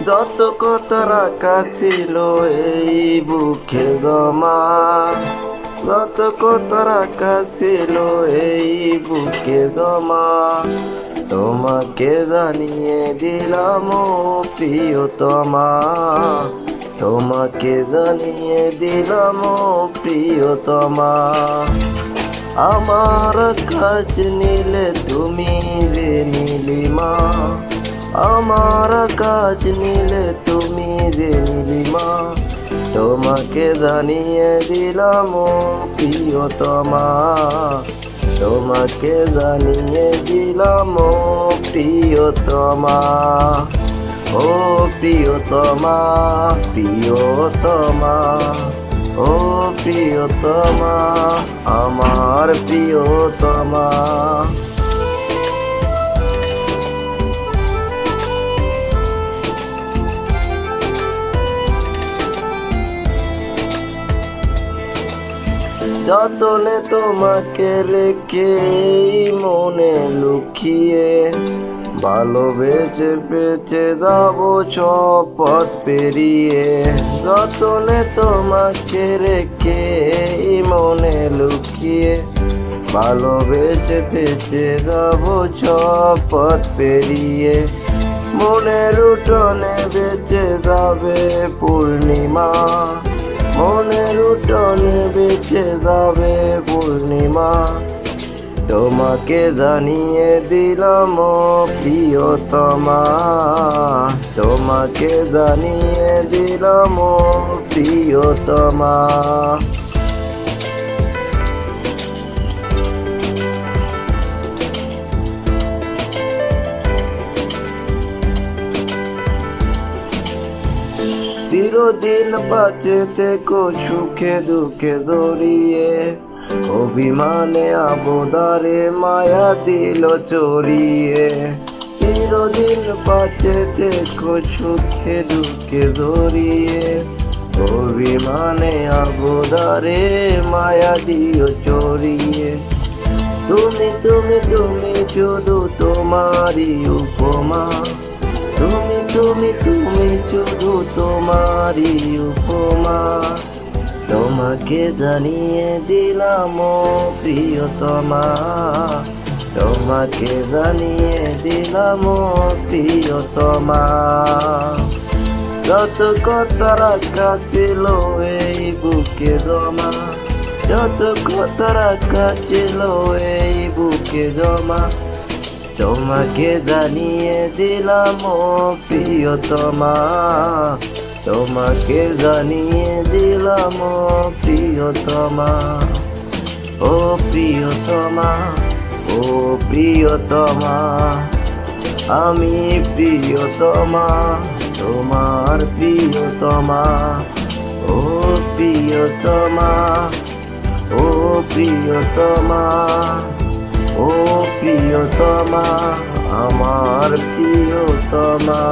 যত কথা রাখা ছিল এই বুকে জমা, যত কথা রাখা ছিল এই বুকে জমা, তোমাকে জানিয়ে দিলাম ও প্রিয়তমা, তোমাকে জানিয়ে দিলাম ও প্রিয়তমা। আমার কাজ নিলে তুমি যে নীলিমা, আমার কাজ নিলে তুমি যে নীলিমা, তোমাকে জানিয়ে দিলাম ও প্রিয়তমা, তোমাকে জানিয়ে দিলাম ও প্রিয়তমা। ও প্রিয়তমা, প্রিয়তমা, ও প্রিয়তমা, আমার প্রিয়তমা। যতনে তোমাকে রেখে মনে লুকিয়ে, ভালোবেসে বেঁচে যাবো সব পথ পেরিয়ে। যতনে তোমাকে রেখে মনে লুকিয়ে, ভালোবেসে বেঁচে যাবো সব পথ পেরিয়ে। মনের উঠোনে বেঁচে যাবে পূর্ণিমা, মনের উঠোনে বেঁচে যাবে পূর্ণিমা, তোমাকে জানিয়ে দিলাম ও প্রিয়তমা, তোমাকে জানিয়ে দিলাম ও প্রিয়তমা। চিরদিন বাঁচে থেকো সুখে দুঃখে জড়িয়ে, অভিমানে আবদারে মায়া দিল চড়িয়ে। চিরদিন বাঁচে থেকো সুখে দুঃখে জড়িয়ে, অভিমানে আবদারে মায়া দিও চড়িয়ে। তুমি তুমি তুমি শুধু তোমারই উপমা, তুমি তুমি তুমি শুধু তোমারই উপমা, তোমাকে জানিয়ে দিলাম ও প্রিয়তমা, তোমাকে জানিয়ে দিলাম ও প্রিয়তমা। যত কথা রাখা ছিল এই বুকে জমা, যত কথা রাখা ছিল এই বুকে জমা, তোমাকে জানিয়ে দিলাম ও প্রিয়তমা, তোমাকে জানিয়ে দিলাম ও প্রিয়তমা। ও প্রিয়তমা, ও প্রিয়তমা, আমি প্রিয়তমা, তোমার প্রিয়তমা। ও প্রিয়তমা, ও প্রিয়তমা, ও প্রিয়তমা, আমার প্রিয়তমা।